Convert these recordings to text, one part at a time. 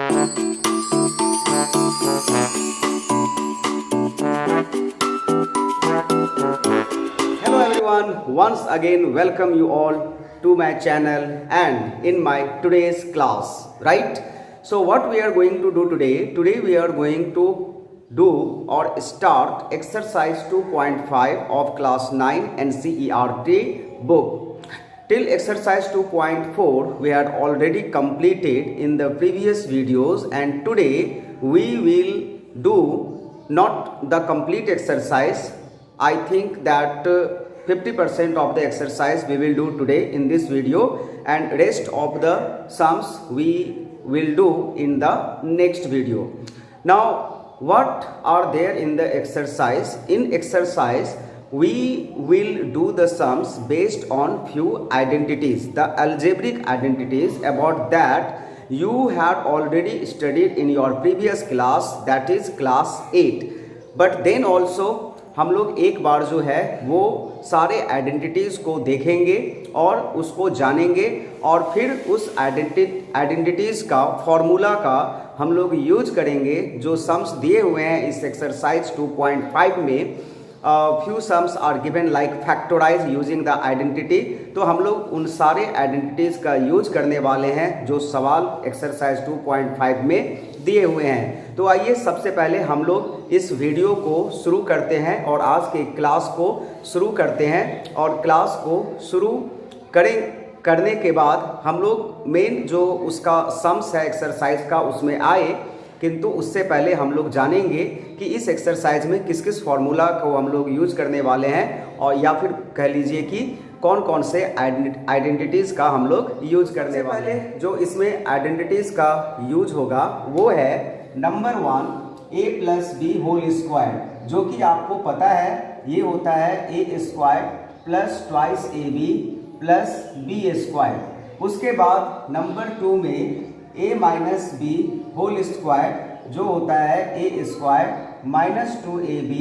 Hello everyone, once again welcome you all to my channel and in my today's class, right? So what we are going to do today we are going to do or start exercise 2.5 of class 9 NCERT book. Till exercise 2.4 we had already completed in the previous videos, and today we will do not the complete exercise. I think that 50% of the exercise we will do today in this video, and rest of the sums we will do in the next video. Now what are there in the exercise? In exercise we will do the sums based on few identities, the algebraic identities. About that you had already studied in your previous class, that is class 8. But then also हम लोग एक बार जो है वो सारे identities को देखेंगे और उसको जानेंगे, और फिर उस आइडेंटिटीज़ का फॉर्मूला का हम लोग यूज करेंगे जो सम्स दिए हुए हैं इस एक्सरसाइज 2.5 में. Few sums are given like factorise using the identity. तो हम लोग उन सारे आइडेंटिटीज़ का यूज करने वाले हैं जो सवाल एक्सरसाइज 2.5 में दिए हुए हैं. तो आइए सबसे पहले हम लोग इस वीडियो को शुरू करते हैं और आज के क्लास को शुरू करते हैं. और क्लास को शुरू करने के बाद हम लोग मेन जो उसका सम्स है एक्सरसाइज का उसमें आए, किंतु उससे पहले हम लोग जानेंगे कि इस एक्सरसाइज में किस किस फार्मूला को हम लोग यूज करने वाले हैं, और या फिर कह लीजिए कि कौन कौन से आइडेंटिटीज़ का हम लोग यूज करने वाले हैं. जो इसमें आइडेंटिटीज़ का यूज होगा वो है number 1 a plus B whole square, जो कि आपको पता है ये होता है a square plus twice A B plus B square. उसके बाद नंबर 2 में a minus B whole square, जो होता है a square minus 2ab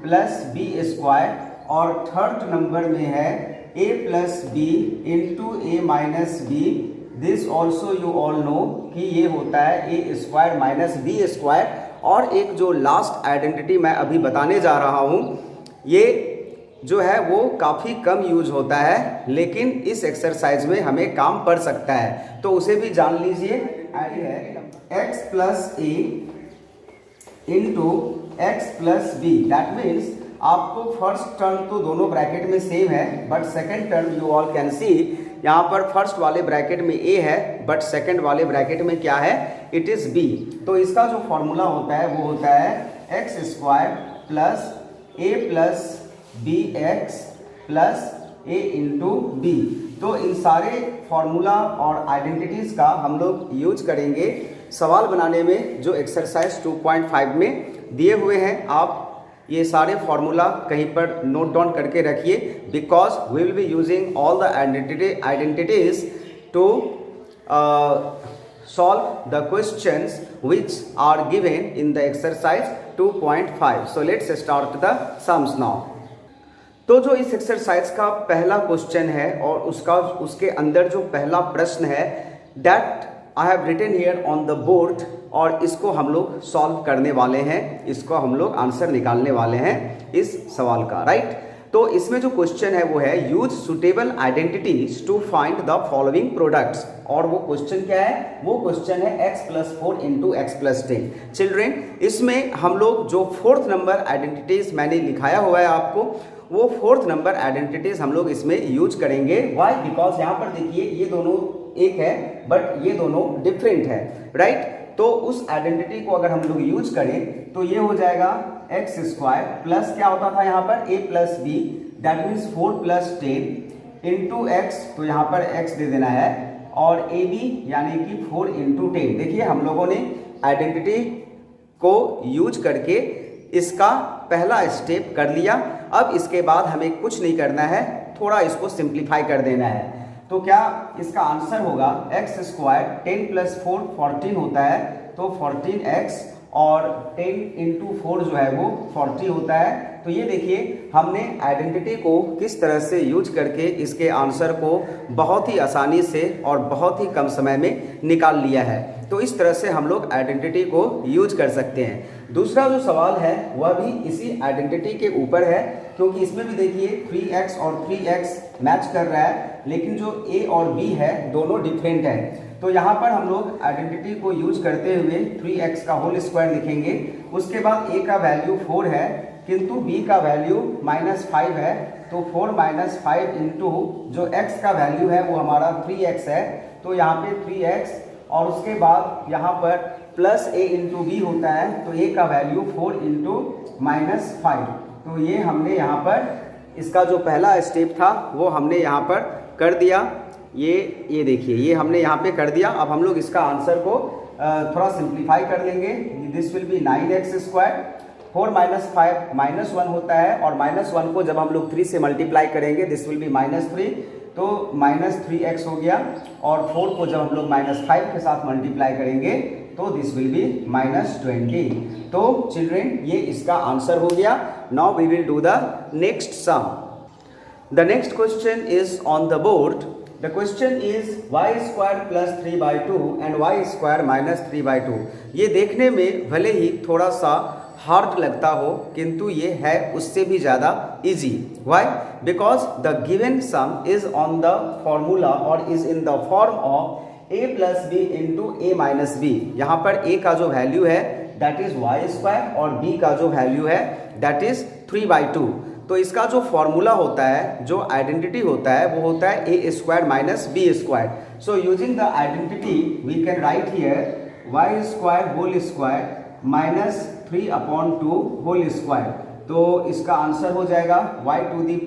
plus B square. और थर्ड नंबर में है a plus B into A minus B. This also you all know कि ये होता है a square minus B square. और एक जो लास्ट आइडेंटिटी मैं अभी बताने जा रहा हूँ, ये जो है वो काफ़ी कम यूज होता है, लेकिन इस एक्सरसाइज में हमें काम पड़ सकता है, तो उसे भी जान लीजिए. है x plus A into X plus B. That means आपको फर्स्ट टर्म तो दोनों ब्रैकेट में सेम है, but second term you all can see यहाँ पर फर्स्ट वाले ब्रैकेट में a है, बट सेकेंड वाले ब्रैकेट में क्या है, इट इज़ b. तो इसका जो फॉर्मूला होता है वो होता है x square plus A plus B x plus A into B. तो इन सारे फॉर्मूला और आइडेंटिटीज़ का हम लोग यूज करेंगे सवाल बनाने में जो एक्सरसाइज 2.5 में दिए हुए हैं. आप ये सारे फार्मूला कहीं पर नोट डाउन करके रखिए, because we will be using all the identities to solve the questions which are given in the exercise 2.5. So let's start the sums now. तो जो इस एक्सरसाइज का पहला क्वेश्चन है और उसके अंदर जो पहला प्रश्न है, that I have written here on the board, और इसको हम लोग सॉल्व करने वाले हैं, इसको हम लोग आंसर निकालने वाले हैं इस सवाल का, राइट. तो इसमें जो क्वेश्चन है वो है use suitable identities to find the following products. और वो क्वेश्चन क्या है, वो क्वेश्चन है x plus 4 into X plus 10. Children, इसमें हम लोग जो फोर्थ नंबर आइडेंटिटीज मैंने लिखाया हुआ है आपको, वो फोर्थ नंबर आइडेंटिटीज हम लोग इसमें यूज करेंगे. वाई? बिकॉज यहाँ पर देखिए ये दोनों एक है बट ये दोनों डिफरेंट है, राइट. तो उस आइडेंटिटी को अगर हम लोग यूज करें तो ये हो जाएगा एक्स स्क्वायर प्लस क्या होता था यहाँ पर a plus B, that means 4 plus 10 into X. तो यहाँ पर x दे देना है, और ए बी यानी कि 4 इंटू 10. देखिए हम लोगों ने आइडेंटिटी को यूज करके इसका पहला स्टेप कर लिया. अब इसके बाद हमें कुछ नहीं करना है, थोड़ा इसको सिंप्लीफाई कर देना है. तो क्या इसका आंसर होगा एक्स स्क्वायर 10 प्लस 4 14 होता है, तो 14x और 10 इंटू 4 जो है वो 40 होता है। तो ये देखिए हमने आइडेंटिटी को किस तरह से यूज करके इसके आंसर को बहुत ही आसानी से और बहुत ही कम समय में निकाल लिया है। तो इस तरह से हम लोग आइडेंटिटी को यूज कर सकते हैं। दूसरा जो सवाल है वह भी इसी आइडेंटिटी के ऊपर है, क्योंकि इसमें भी देखिए 3x और 3x मैच कर रहा है, लेकिन जो a और b है दोनों डिफरेंट है। तो यहाँ पर हम लोग आइडेंटिटी को यूज करते हुए 3x का होल स्क्वायर लिखेंगे। उसके बाद a का वैल्यू 4 है किंतु b का वैल्यू -5 है, तो 4 - 5 इंटू जो x का वैल्यू है वो हमारा 3x है, तो यहाँ पे 3x और उसके बाद यहाँ पर प्लस a इंटू बी होता है, तो a का वैल्यू 4 इंटू -5। तो ये हमने यहाँ पर इसका जो पहला स्टेप था वो हमने यहाँ पर कर दिया। ये देखिए ये हमने यहाँ पे कर दिया। अब हम लोग इसका आंसर को थोड़ा सिंप्लीफाई कर लेंगे। This will B 9x²। 4 - 5 -1 होता है, और -1 को जब हम लोग 3 से मल्टीप्लाई करेंगे दिस विल बी -3, तो -3x हो गया। और 4 को जब हम लोग -5 के साथ मल्टीप्लाई करेंगे तो दिस विल बी -20। तो चिल्ड्रेन ये इसका आंसर हो गया। Now we will do the next sum. The next question is on the board. The question is y² plus 3/2 and y² minus 3/2। ये देखने में भले ही थोड़ा सा हार्ड लगता हो, किंतु ये है उससे भी ज़्यादा easy. Why? Because the given sum is on the formula or is in the form of a plus b into a minus b। यहाँ पर a का जो वैल्यू है that is y² और b का जो वैल्यू है that is 3/2। तो इसका जो फॉर्मूला होता है, जो आइडेंटिटी होता है, वो होता है a² minus b²। So using the identity we can write here y² whole square minus 3/2 whole square. तो इसका आंसर हो जाएगा y⁴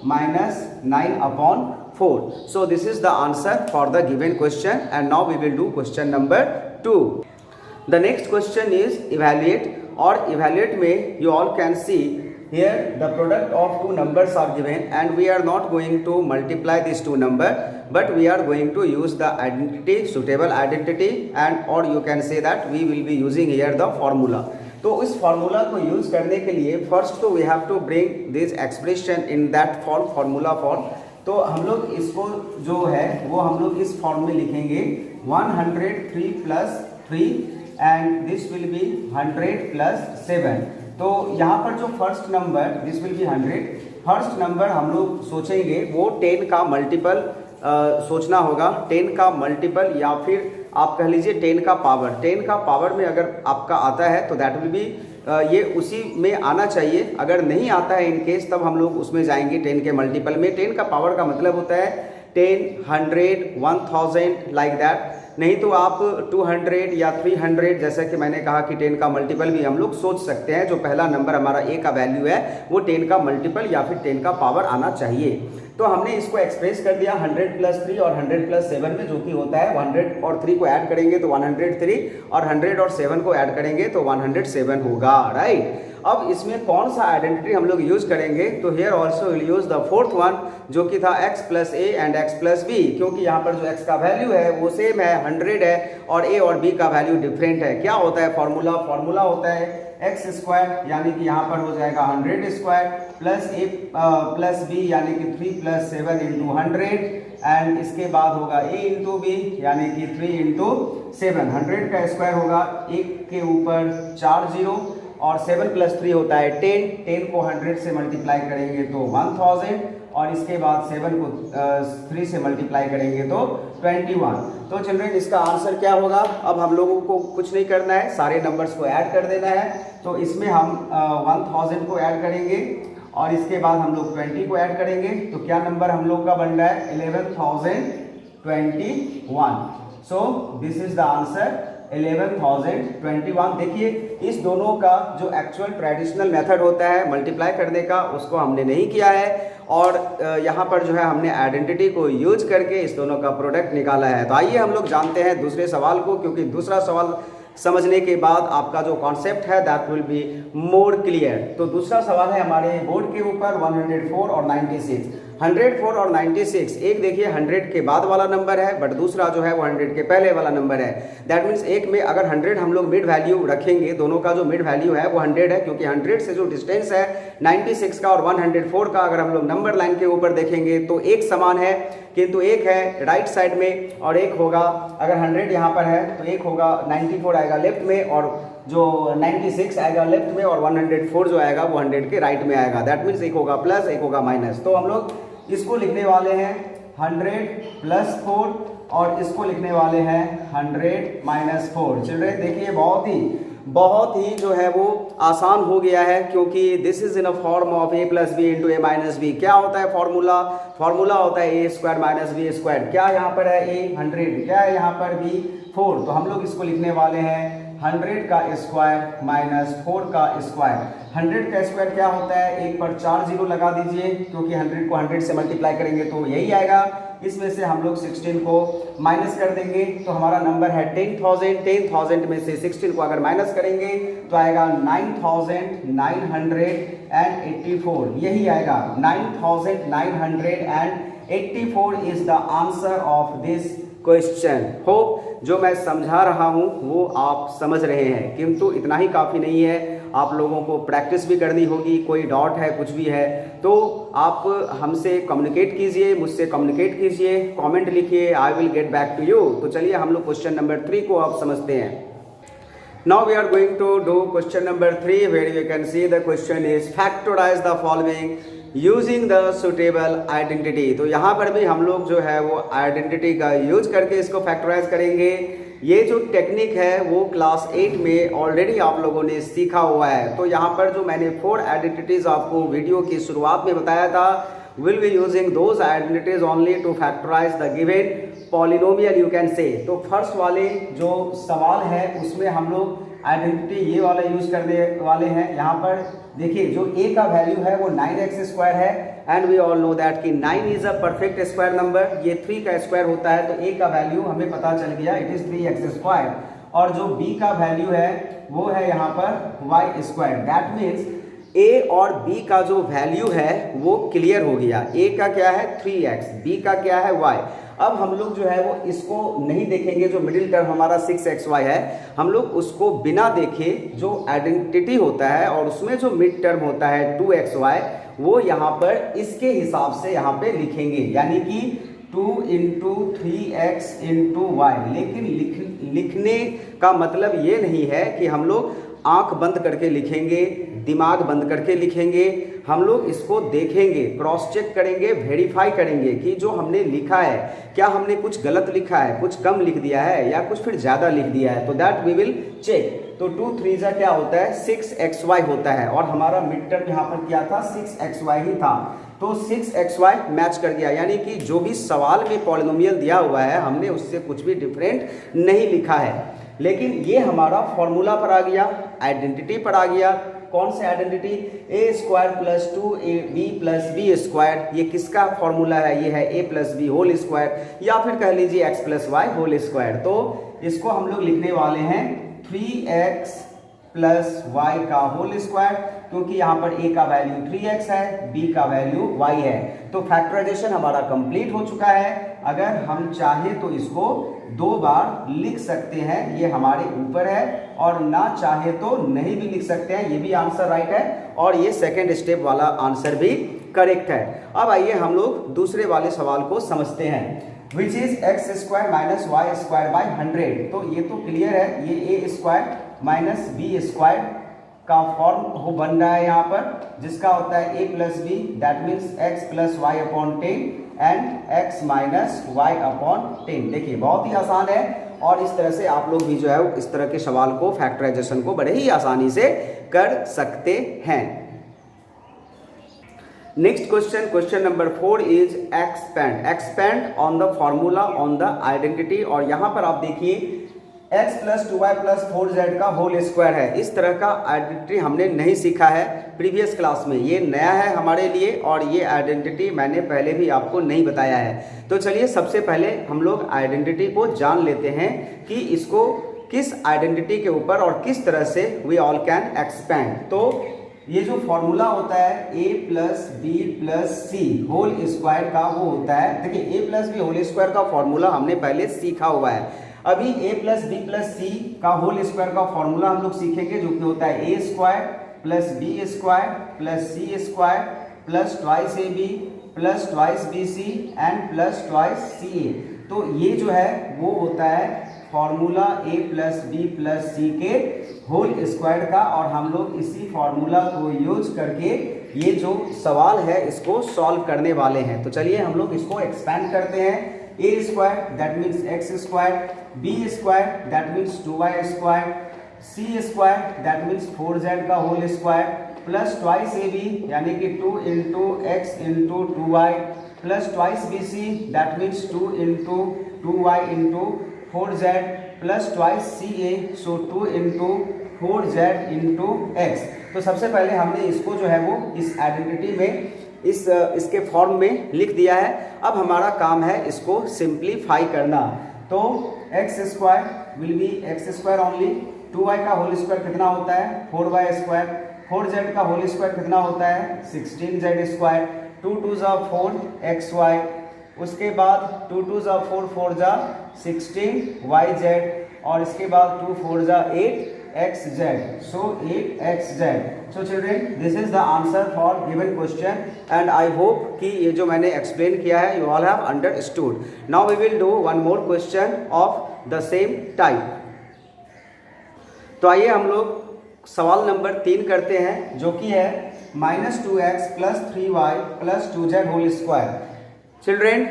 minus 9/4। So this is the answer for the given question. And now we will do question number 2। The next question is evaluate. और evaluate में you all can see here the product of two numbers are given and we are not going to multiply these two numbers, but we are going to use the identity, suitable identity, and or you can say that we will be using here the formula। तो इस formula को use करने के लिए first तो we have to bring this expression in that form, formula form. तो हम लोग इसको जो है वो हम लोग इस फॉर्म में लिखेंगे 103 + 3 एंड दिस विल बी 100 + 7। तो यहाँ पर जो first number this will B 100, first number हम लोग सोचेंगे वो 10 का मल्टीपल सोचना होगा। 10 का मल्टीपल या फिर आप कह लीजिए 10 का पावर। 10 का पावर में अगर आपका आता है तो दैट विल बी ये उसी में आना चाहिए। अगर नहीं आता है इन केस तब हम लोग उसमें जाएंगे 10 के मल्टीपल में। 10 का पावर का मतलब होता है 10, 100, 1000 लाइक दैट। नहीं तो आप 200 या 300, जैसा कि मैंने कहा कि 10 का मल्टीपल भी हम लोग सोच सकते हैं। जो पहला नंबर हमारा ए का वैल्यू है वो 10 का मल्टीपल या फिर 10 का पावर आना चाहिए। तो हमने इसको एक्सप्रेस कर दिया 100 + 3 और 100 + 7 में, जो कि होता है 100 और 3 को ऐड करेंगे तो 103 और 100 और 7 को ऐड करेंगे तो 107 होगा, राइट। अब इसमें कौन सा आइडेंटिटी हम लोग यूज करेंगे? तो here also will use the fourth one, जो कि था x + a and x + b, क्योंकि यहाँ पर जो x का वैल्यू है वो सेम है 100 है और a और b का वैल्यू डिफरेंट है। क्या होता है फॉर्मूला? फॉर्मूला होता है x² यानी कि यहाँ पर हो जाएगा 100² प्लस a प्लस b यानी कि 3 + 7 × 100 एंड इसके बाद होगा a × b यानी कि 3 × 7। 100 का स्क्वायर होगा, 1 के ऊपर 4 0 और 7 + 3 होता है 10। 10 को 100 से मल्टीप्लाई करेंगे तो 1000 और इसके बाद 7 को 3 से मल्टीप्लाई करेंगे तो 21। तो चिल्ड्रन इसका आंसर क्या होगा? अब हम लोगों को कुछ नहीं करना है, सारे नंबर्स को ऐड कर देना है। तो इसमें हम 1000 को ऐड करेंगे और इसके बाद हम लोग 20 को ऐड करेंगे। तो क्या नंबर हम लोग का बन रहा है? 11,021। सो दिस इज द आंसर 11,021। देखिए इस दोनों का जो एक्चुअल ट्रेडिशनल मेथड होता है मल्टीप्लाई करने का, उसको हमने नहीं किया है और यहाँ पर जो है हमने आइडेंटिटी को यूज करके इस दोनों का प्रोडक्ट निकाला है। तो आइए हम लोग जानते हैं दूसरे सवाल को, क्योंकि दूसरा सवाल समझने के बाद आपका जो कॉन्सेप्ट है that will be more clear. तो दूसरा सवाल है हमारे बोर्ड के ऊपर 104 और 96। 104 और 96, एक देखिए 100 के बाद वाला नंबर है, बट दूसरा जो है वो 100 के पहले वाला नंबर है। दैट मीन्स एक में अगर 100 हम लोग मिड वैल्यू रखेंगे, दोनों का जो मिड वैल्यू है वो 100 है, क्योंकि 100 से जो डिस्टेंस है 96 का और 104 का अगर हम लोग नंबर लाइन के ऊपर देखेंगे तो एक समान है, किंतु एक है राइट साइड में और एक होगा, अगर 100 यहाँ पर है तो एक होगा 94 आएगा लेफ्ट में, और जो 96 आएगा लेफ्ट में, और 104 जो आएगा वो 100 के राइट में आएगा। दैट मीन्स एक होगा प्लस, एक होगा माइनस। तो हम लोग इसको लिखने वाले हैं 100 + 4 और इसको लिखने वाले हैं 100 - 4। चिल्ड्रेन देखिए बहुत ही जो है वो आसान हो गया है, क्योंकि this is in a form of a + b × a - b। क्या होता है फॉर्मूला होता है a² - b²। क्या यहाँ पर है a 100, क्या है यहाँ पर b 4। तो हम लोग इसको लिखने वाले हैं 100 का स्क्वायर - 4 का स्क्वायर। 100 का स्क्वायर क्या होता है, एक पर 4 जीरो लगा दीजिए, क्योंकि 100 को 100 से मल्टीप्लाई करेंगे तो यही आएगा। इसमें से हम लोग 16 को माइनस कर देंगे तो हमारा नंबर है 10,000। 10,000 में से 16 को अगर माइनस करेंगे तो आएगा 9,984, यही आएगा 9,984 is the answer of this question. Hope जो मैं समझा रहा हूं वो आप समझ रहे हैं, किंतु इतना ही काफ़ी नहीं है, आप लोगों को प्रैक्टिस भी करनी होगी। कोई डाउट है, कुछ भी है तो आप हमसे कम्युनिकेट कीजिए, मुझसे कम्युनिकेट कीजिए, कमेंट लिखिए, I will get back to you. तो चलिए हम लोग क्वेश्चन नंबर 3 को आप समझते हैं। Now we are going to do question number 3, where you can see the question is factorize the following using the suitable identity। तो यहाँ पर भी हम लोग जो है वो आइडेंटिटी का यूज करके इसको फैक्टराइज करेंगे। ये जो टेक्निक है वो क्लास 8 में ऑलरेडी आप लोगों ने सीखा हुआ है। तो यहाँ पर जो मैंने 4 आइडेंटिटीज आपको वीडियो की शुरुआत में बताया था, will be using those identities only to factorize the given polynomial you can say। तो फर्स्ट वाले जो सवाल है उसमें हम लोग आइडेंटिटी ये वाला यूज करने वाले हैं। यहाँ पर देखिए जो a का वैल्यू है वो 9x² है, and we all know that कि 9 is a perfect square number, ये 3 का स्क्वायर होता है, तो a का वैल्यू हमें पता चल गया, इट इज 3x²। और जो b का वैल्यू है वो है यहाँ पर y²। दैट मीन्स a और b का जो वैल्यू है वो क्लियर हो गया। a का क्या है 3x, b का क्या है y। अब हम लोग जो है वो इसको नहीं देखेंगे, जो मिडिल टर्म हमारा 6xy है, हम लोग उसको बिना देखे जो आइडेंटिटी होता है और उसमें जो मिड टर्म होता है 2xy, वो यहाँ पर इसके हिसाब से यहाँ पे लिखेंगे, यानी कि 2 × 3x × y। लेकिन लिखने का मतलब ये नहीं है कि हम लोग आंख बंद करके लिखेंगे, दिमाग बंद करके लिखेंगे। हम लोग इसको देखेंगे, क्रॉस चेक करेंगे, वेरीफाई करेंगे कि जो हमने लिखा है क्या हमने कुछ गलत लिखा है, कुछ कम लिख दिया है या कुछ फिर ज़्यादा लिख दिया है। तो दैट वी विल चेक। तो 2 3 जा क्या होता है 6xy होता है, और हमारा मिड टर्म यहाँ पर क्या था 6xy ही था, तो 6xy मैच कर गया। यानी कि जो भी सवाल में पॉलिनोमियल दिया हुआ है हमने उससे कुछ भी डिफरेंट नहीं लिखा है। लेकिन ये हमारा फॉर्मूला पर आ गया, आइडेंटिटी पर आ गया। कौन से आइडेंटिटी, a² + 2ab + b²। ये किसका फॉर्मूला है, ये है a + b होल स्क्वायर, या फिर कह लीजिए x + y होल स्क्वायर। तो इसको हम लोग लिखने वाले हैं 3x + y का होल स्क्वायर, क्योंकि यहाँ पर a का वैल्यू 3x है, b का वैल्यू y है। तो फैक्टराइजेशन हमारा कंप्लीट हो चुका है। अगर हम चाहें तो इसको 2 बार लिख सकते हैं, ये हमारे ऊपर है, और ना चाहे तो नहीं भी लिख सकते हैं, ये भी आंसर राइट है, और ये सेकेंड स्टेप वाला आंसर भी करेक्ट है। अब आइए हम लोग दूसरे वाले सवाल को समझते हैं, विच इज x² - y² / 100। तो ये तो क्लियर है, ये a² - b² का फॉर्म हो बन रहा है यहाँ पर, जिसका होता है a + b, that means x + y/10 and x - y/10। देखिए बहुत ही आसान है, और इस तरह से आप लोग भी जो है इस तरह के सवाल को, फैक्टराइजेशन को बड़े ही आसानी से कर सकते हैं। Next question number 4 is expand on the formula on the identity. और यहाँ पर आप देखिए x + 2y + 4z का होल स्क्वायर है। इस तरह का आइडेंटिटी हमने नहीं सीखा है प्रीवियस क्लास में, ये नया है हमारे लिए, और ये आइडेंटिटी मैंने पहले भी आपको नहीं बताया है। तो चलिए सबसे पहले हम लोग आइडेंटिटी को जान लेते हैं कि इसको किस आइडेंटिटी के ऊपर और किस तरह से वी ऑल कैन एक्सपेंड। तो ये जो फॉर्मूला होता है a plus B plus C whole square का, वो होता है, देखिए a plus B whole square का फॉर्मूला हमने पहले सीखा हुआ है। अभी a plus B plus C का होल स्क्वायर का फॉर्मूला हम लोग सीखेंगे, जो कि होता है a square plus B square plus C square plus twice A B plus twice B C and plus twice C A. तो ये जो है वो होता है formula a plus B plus C के होल स्क्वायर का, और हम लोग इसी फॉर्मूला को यूज करके ये जो सवाल है इसको सॉल्व करने वाले हैं। तो चलिए हम लोग इसको एक्सपेंड करते हैं। a square that means X square, B square that means 2y square, C square that means 4z का whole square plus twice A B यानी कि 2 into X into 2y plus twice B C that means 2 into 2y into 4z plus twice C A, so 2 into 4z into X. तो सबसे पहले हमने इसको जो है वो इस आइडेंटिटी में इसके फॉर्म में लिख दिया है। अब हमारा काम है इसको सिंप्लीफाई करना। तो x square will be x square only, 2y का होल स्क्वायर कितना होता है 4y स्क्वायर, 4z का होल स्क्वायर कितना होता है 16z स्क्वायर, 2 2 जा 4xy, उसके बाद 2 2 जा 4 4 जा 16yz, और इसके बाद 2 4 जा 8xz, so 8xz। So children, this is the answer for given question and I hope कि ये जो मैंने explain किया है you all have understood. Now we will do one more question of the same type. तो आइए हम लोग सवाल नंबर 3 करते हैं, जो कि है -2x plus 3y plus 2z whole square. Children,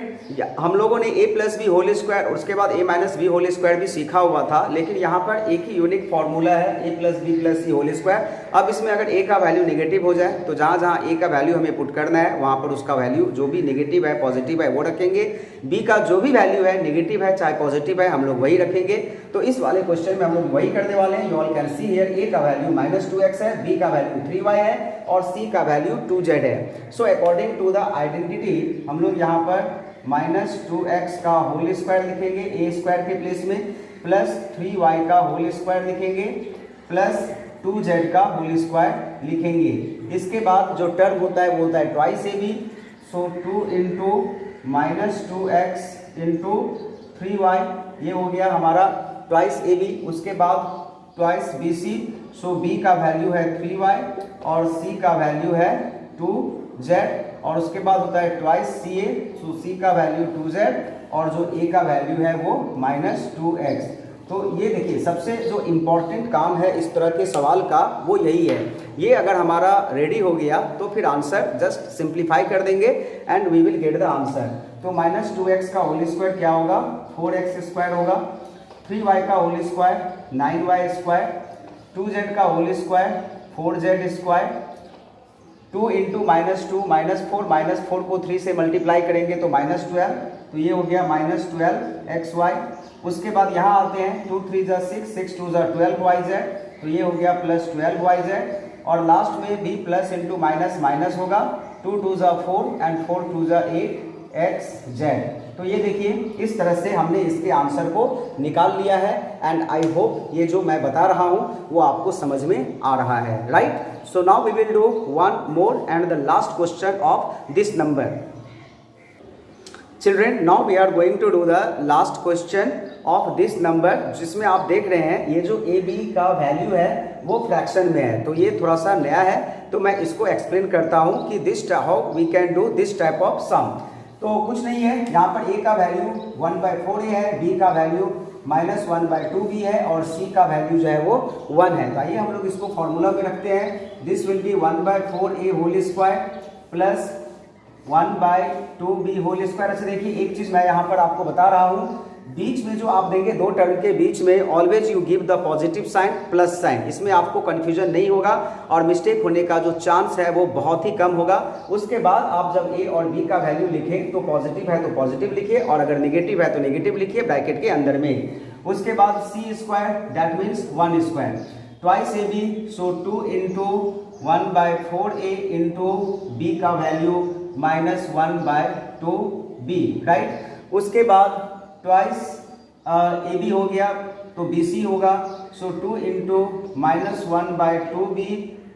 हम लोगों ने a plus B whole square और उसके बाद a minus B whole square भी सीखा हुआ था, लेकिन यहाँ पर एक ही यूनिक फॉर्मूला है a plus B plus C whole square. अब इसमें अगर a का वैल्यू नेगेटिव हो जाए तो जहाँ जहाँ a का वैल्यू हमें पुट करना है वहाँ पर उसका वैल्यू जो भी नेगेटिव है पॉजिटिव है वो रखेंगे, b का जो भी वैल्यू है नेगेटिव है चाहे पॉजिटिव है हम लोग वही रखेंगे। तो इस वाले क्वेश्चन में हम लोग वही करने वाले हैं। You all can see here a का वैल्यू -2x है, b का वैल्यू 3y है और c का वैल्यू 2z है। So according to the identity हम लोग यहाँ पर -2x का होल स्क्वायर लिखेंगे a स्क्वायर के प्लेस में, प्लस 3y का होल स्क्वायर लिखेंगे, प्लस 2z का होल स्क्वायर लिखेंगे। इसके बाद जो टर्म होता है वो होता है twice A B, so 2 into -2x into 3y, ये हो गया हमारा ट्वाइस ए बी। उसके बाद twice B C, so b का वैल्यू है 3y और c का वैल्यू है 2z, और उसके बाद होता है ट्वाइस सी ए, सो सी का वैल्यू 2z और जो a का वैल्यू है वो -2x। तो ये देखिए सबसे जो इम्पोर्टेंट काम है इस तरह के सवाल का वो यही है। ये अगर हमारा रेडी हो गया तो फिर आंसर जस्ट सिंप्लीफाई कर देंगे and we will get the answer. तो -2x का होल स्क्वायर क्या होगा 4x स्क्वायर होगा, 3y का whole square 9y square, 2z का whole square 4z square, 2 into -2 -4 को 3 से मल्टीप्लाई करेंगे तो -12, तो ये हो गया -12xy। उसके बाद यहाँ आते हैं 2 3 जा 6, 6 2 जा 12yz, तो ये हो गया +12yz, और लास्ट में भी प्लस इंटू माइनस माइनस होगा, 2 2 जा 4 एंड 4 2 जा 8xz। तो ये देखिए इस तरह से हमने इसके आंसर को निकाल लिया है एंड आई होप ये जो मैं बता रहा हूँ वो आपको समझ में आ रहा है, right. So now we will do one more and the last question of this number. Children, now we are going to do the last question of this number, जिसमें आप देख रहे हैं ये जो ए बी का वैल्यू है वो फ्रैक्शन में है, तो ये थोड़ा सा नया है, तो मैं इसको एक्सप्लेन करता हूँ कि this how we can do this type of sum. तो कुछ नहीं है, यहाँ पर a का वैल्यू 1/4a है, b का वैल्यू -1/2b है और c का वैल्यू जो है वो 1 है। तो आइए हम लोग इसको फॉर्मूला में रखते हैं। This will be 1/4a whole square plus 1/2b whole square. अच्छा देखिए एक चीज़ मैं यहाँ पर आपको बता रहा हूँ, बीच में जो आप देंगे दो टर्म के बीच में always you give the positive sign plus sign, इसमें आपको कंफ्यूजन नहीं होगा और मिस्टेक होने का जो चांस है वो बहुत ही कम होगा। उसके बाद आप जब a और b का वैल्यू लिखें तो पॉजिटिव है तो पॉजिटिव लिखिए और अगर नेगेटिव है तो नेगेटिव लिखिए ब्रैकेट के अंदर में। उसके बाद c square that means 1 square, twice A B, so 2 into 1/4a into b का वैल्यू -1/2b, राइट। उसके बाद ट्वाइस ए बी हो गया तो बी सी होगा, सो 2 इंटू -1/2b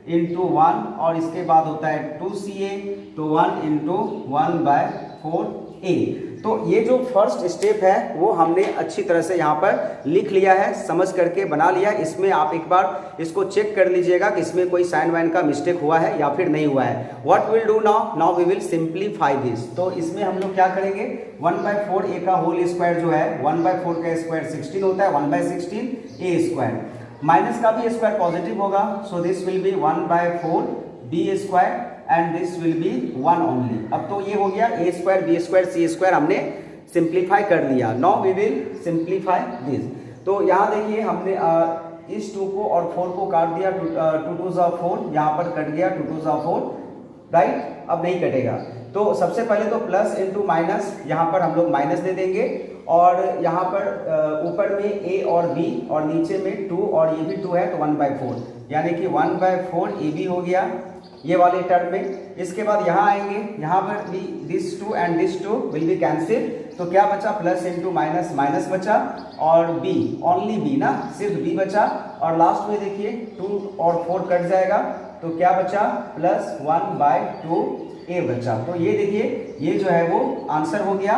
इंटू 1 और इसके बाद होता है 2CA, तो 1 इंटू 1/4A। तो ये जो फर्स्ट स्टेप है वो हमने अच्छी तरह से यहाँ पर लिख लिया है, समझ करके बना लिया है। इसमें आप एक बार इसको चेक कर लीजिएगा कि इसमें कोई साइन वाइन का मिस्टेक हुआ है या फिर नहीं हुआ है। What will do now we will simplify this. तो इसमें हम लोग क्या करेंगे, 1/4A का होल स्क्वायर जो है 1/4 का स्क्वायर 16 होता है, 1/16A स्क्वायर। माइनस का भी स्क्वायर पॉजिटिव होगा, so this will be 1/4B square and this will be 1 only. अब तो ये हो गया A square B square C square हमने सिंप्लीफाई कर लिया। Now we will simplify this. तो यहाँ देखिए हमने इस 2 को और 4 को काट दिया, 2 2 जा 4, यहाँ पर कट गया 2 2 जा 4, राइट। अब नहीं कटेगा, तो सबसे पहले तो प्लस इंटू माइनस, यहाँ पर हम लोग माइनस दे देंगे और यहाँ पर ऊपर में A और B और नीचे में 2 और ये भी 2 है तो 1/4, यानी कि 1/4AB हो गया ये वाले टर्म में। इसके बाद यहाँ आएंगे, यहाँ पर भी this 2 and this 2 will be cancel, तो क्या बचा, प्लस इंटू माइनस, माइनस बचा और B, ओनली B ना, सिर्फ B बचा। और लास्ट में देखिए 2 और 4 कट जाएगा तो क्या बचा, प्लस 1/2A बचा। तो ये देखिए ये जो है वो आंसर हो गया।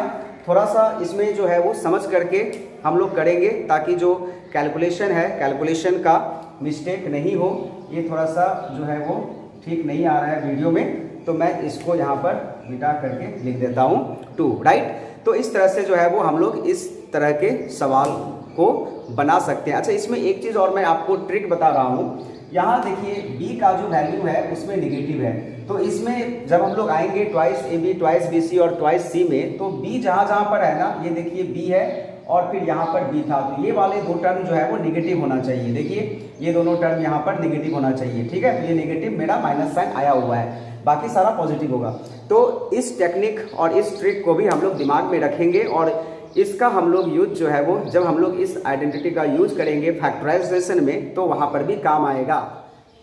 थोड़ा सा इसमें जो है वो समझ करके हम लोग करेंगे ताकि जो कैलकुलेशन है, कैलकुलेशन का मिस्टेक नहीं हो। ये थोड़ा सा जो है वो ठीक नहीं आ रहा है वीडियो में, तो मैं इसको यहाँ पर मिटा करके लिख देता हूँ 2, राइट। तो इस तरह से जो है वो हम लोग इस तरह के सवाल को बना सकते हैं। अच्छा, इसमें एक चीज़ और मैं आपको ट्रिक बता रहा हूँ। यहाँ देखिए B का जो वैल्यू है उसमें निगेटिव है, तो इसमें जब हम लोग आएंगे ट्वाइस AB, ट्वाइस BC और ट्वाइस C में, तो B जहाँ पर है ना, ये देखिए B है और फिर यहाँ पर B था, तो ये वाले 2 टर्म जो है वो निगेटिव होना चाहिए। देखिए ये दोनों टर्म यहाँ पर निगेटिव होना चाहिए, ठीक है। तो ये निगेटिव मेरा माइनस साइन आया हुआ है, बाकी सारा पॉजिटिव होगा। तो इस टेक्निक और इस ट्रिक को भी हम लोग दिमाग में रखेंगे और इसका हम लोग यूज जो है वो जब हम लोग इस आइडेंटिटी का यूज करेंगे फैक्टराइजेशन में तो वहाँ पर भी काम आएगा।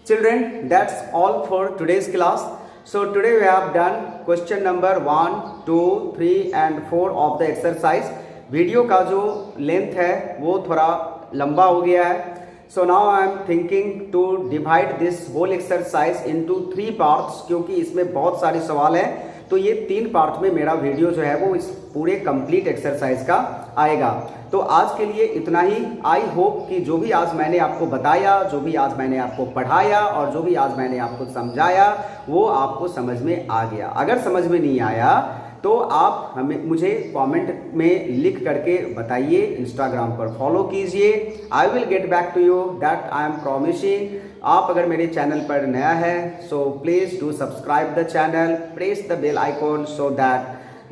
Children, that's all for today's class. So today we have done question number 1, 2, 3 and 4 of the exercise. Video का जो लेंथ है वो थोड़ा लंबा हो गया है। So now I am thinking to divide this whole exercise into 3 parts, क्योंकि इसमें बहुत सारे सवाल हैं, तो ये 3 पार्ट में मेरा वीडियो जो है वो इस पूरे कंप्लीट एक्सरसाइज का आएगा। तो आज के लिए इतना ही। आई होप कि जो भी आज मैंने आपको बताया, जो भी आज मैंने आपको पढ़ाया और जो भी आज मैंने आपको समझाया वो आपको समझ में आ गया। अगर समझ में नहीं आया तो आप मुझे कमेंट में लिख करके बताइए, इंस्टाग्राम पर फॉलो कीजिए। I will get back to you, that I am promising. आप अगर मेरे चैनल पर नया है so please do subscribe the channel, press the bell icon so that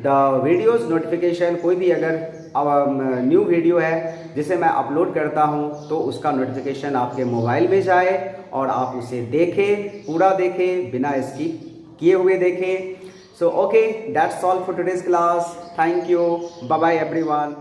the videos notification, कोई भी अगर न्यू वीडियो है जिसे मैं अपलोड करता हूं तो उसका नोटिफिकेशन आपके मोबाइल में जाए और आप उसे देखें, पूरा देखें, बिना स्किप किए हुए देखें। So okay, that's all for today's class. Thank you. Bye bye everyone.